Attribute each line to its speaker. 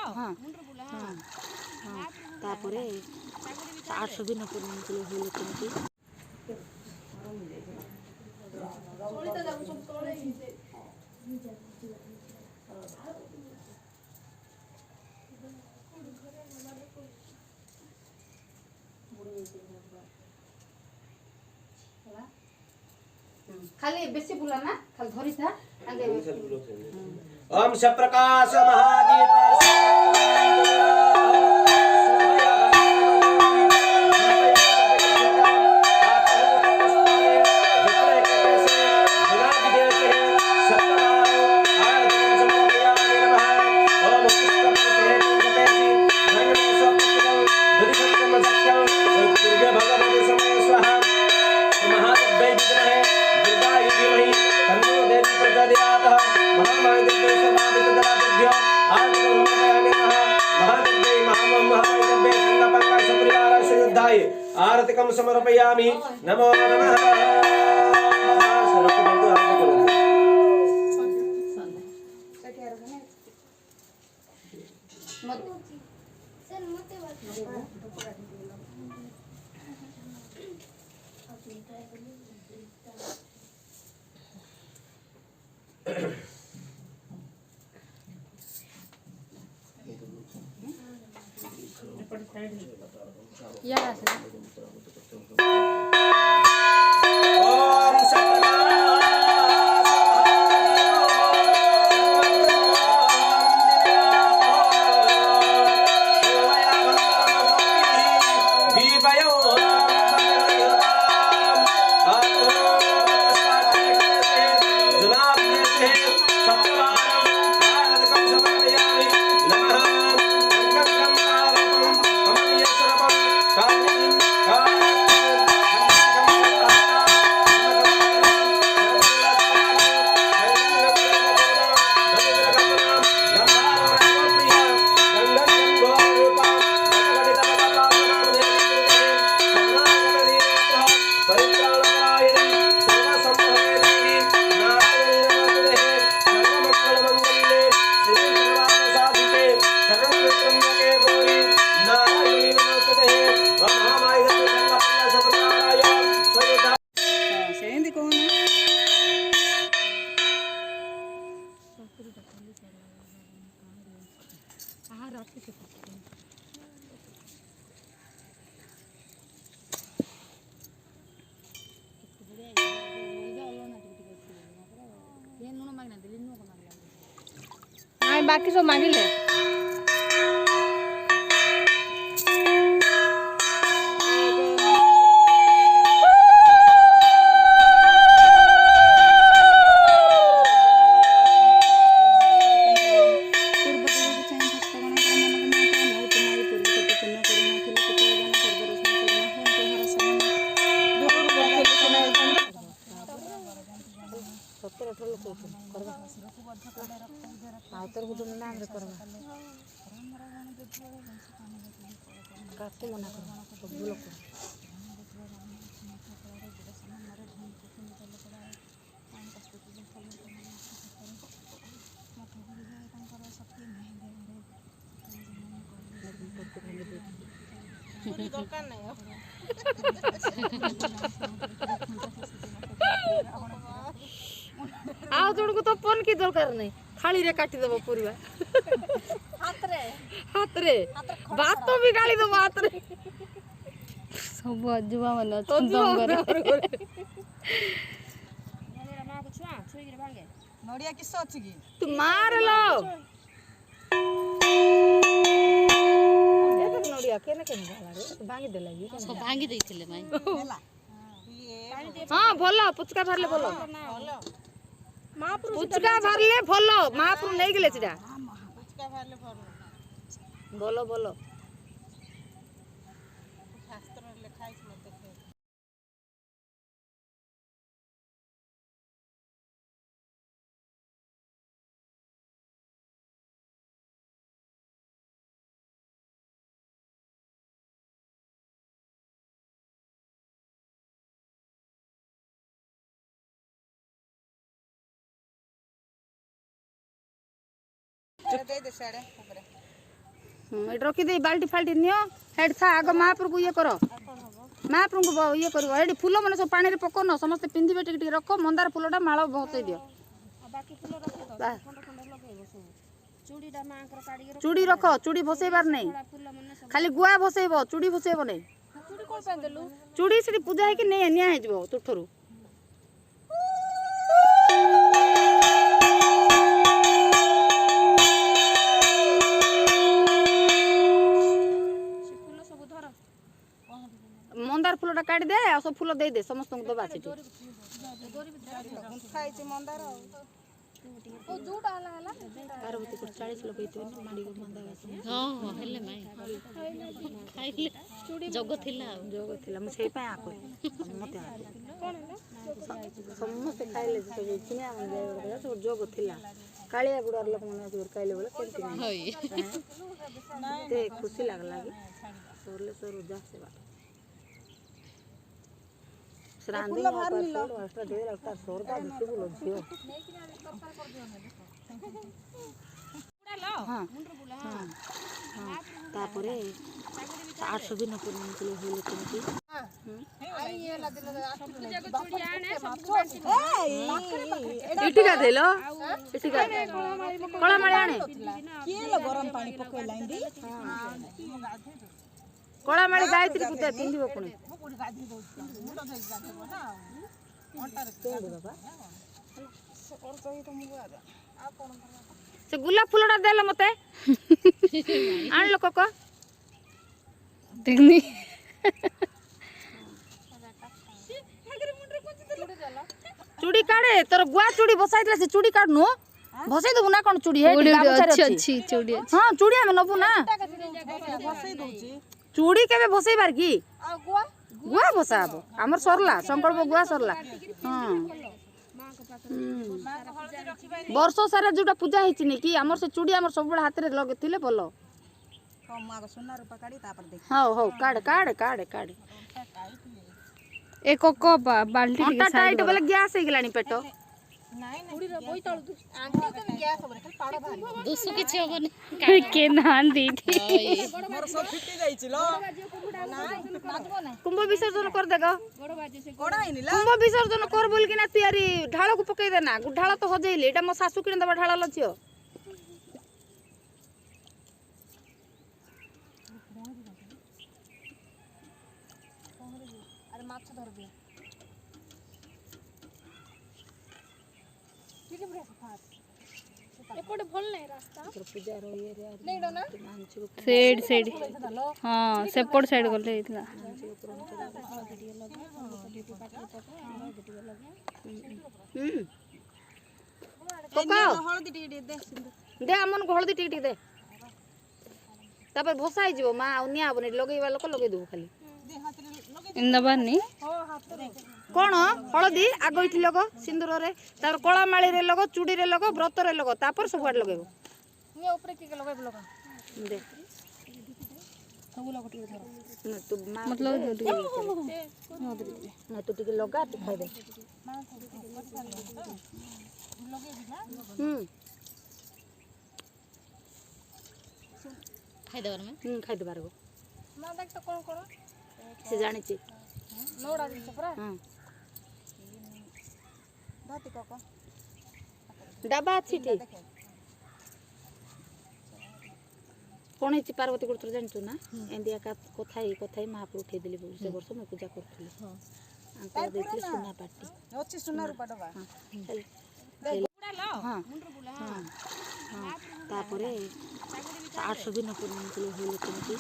Speaker 1: हाँ हाँ हाँ तापरे 800 दिन पर्यंत होले केमती खाली बेसी बुला ना खाली धरी था
Speaker 2: ओम सप्रकाश महादीप आरतिकं समर्पयामि नमो नमः
Speaker 1: बाकी सब मांगिले मना कर सब लोग दरकार नहीं आओ जोड़ को तो पन की दरकार नहीं थाली रे काटी देबो पूरा हाथ रे बात तो भी गाली दो बात रे सब अजुबा मन दम करे नडिया किस अछि की तू मार लो एक नडिया केने केने गला रे भांगी दे लगी सब भांगी देथिले माई हां भलो पुचका भरले भलो पुचका भरले भलो महापुर नहीं गेले छिडा पुचका भरले भलो बोलो बोलो शास्त्र लिखाई छ मत देखे दे दे साड़े ऊपर ଏଠି ରଖିଦେଇ ବାଲ୍ଟି ଫାଲ୍ଟି ନିଅ ହେଠି ଥା ଆଗ ମହାପ୍ରଭୁକୁ ଇଏ କର ମହାପ୍ରଭୁଙ୍କୁ ଇଏ କରିବ ଏଠି ଫୁଲ ମାନେ ସବୁ ପାଣିରେ ପକଉନ ସମସ୍ତେ ପିନ୍ଧିବେ ଟିକେ ଟିକେ ରଖ ମନ୍ଦାର ଫୁଲଟା ମାଳ ଭସେଇ ଦିଅ ଚୁଡ଼ି ରଖ ଚୁଡ଼ି ଭସେଇବାର ନାହିଁ ଖାଲି ଗୁଆ ଭସେଇବ ଚୁଡ଼ି ଭସେଇବ ନାହିଁ ଚୁଡ଼ି ସେଠି ପୂଜା ହେଇକି ନିଆ ହେଇଯିବ ତୁଠରୁ मंदार फूलटा काट दे आ सब फूल दे दे समस्त को दबा छिटी खाइछि मंदार ओ जोटा हला हला पार्वती को 40 लोग हेतु माडी को मंदार हां हां हेले माई खाइले जोग थिला मु सेई पा आको मते कोन समस्त खाइले सब चिनिया मन जाय सब जोग थिला कालिया गुडार लोक मन जोर खाइले बोले केंति होई ते खुशी लागला कि सोरले सोर जा से बात श्रांदी का पर एक्स्ट्रा दे रखता सोर का बिट्टू बोलो जियो हां हां तापरे 800 दिन पूर्ण के लिए होले केमती आई ये लगे सब चूड़ी आने सब बांटी इठी का देलो इठी का कोला माळे आने के लो गरम पानी पकई लाइंदी कोला माळे गायत्री पूजा पिंदिबो कोनी से गुलाब फूलटा देला मते आन लो कोको देखनी चूड़ी काढे तोर गुआ चूड़ी बसाइतला से चूड़ी काढनु बसाई दबु ना कोन चूड़ी हे अच्छी चूड़ी हां चूड़ी हम नबु ना बसाई दोची चूड़ी केबे बसाई बार की आ गुआ गुआ बसाब हमर सरला संकल्प गुआ सरला हां वर्ष सारा जोटा पूजा हिछि ने कि हमर से चूड़ी हमर सब बड़ हाथ रे लगथिले बोलो हम माग सोना रूपा काडी तापर देख हां हो काड काड काड काड ए कोको बाल्टी के साइड टाइट बोले गैस हे गेलानी पेटो नाही चूड़ी रे बोई तळ आंटी तो गैस होबे खाली पाड़ भारी दुसु किछि होबनी के नान दीदी मोर सब फिटी जाई छिलो कुंभ विसर्जन कर देगा कोडा हिनिला कुंभ विसर्जन कर बोल कि ना तयारी ढाळ को पकई देना ढाळ तो हजेइले एटा मो सासू किन दबा ढाळ लछियो अरे माछ धर दिया एपटे भल नै रास्ता पूजा रो ये रे नै डो ना साइड साइड हां सेपट साइड गले इतला कोका हळदी टिके दे दे हमन हळदी टिके दे तापर भसाई जीवो मा उनिया बने लगेइबा लोक लगेइ दउ खाली इंदबानी कोन हळदी आगोइथि लगो सिंदूर रे तार कोला माळी रे लगो चूड़ी रे लगो व्रत रे लगो तापर सब वाड लगेबो ने ऊपर के लगेबो लगो दे सब लगो टिके धर न तू मतलब न तू टिके लगा तू खाइ दे खाइ देबार में खाइ देबार गो ना देख तो कोन करो से जानि छी नोडा दिन सपरा हां दाती कोको डबा छिटी कोन छि पार्वती गुत्र जानछु ना इंडिया का कोथाई महापुर उठे दिली से वर्ष में पूजा करथले हां अंका देथले सोना पाटी अछि सोना रूपा डबा हां गुडा लो मुंड्र बुला हां तापरे 800 दिन पूर्ण के होले केमती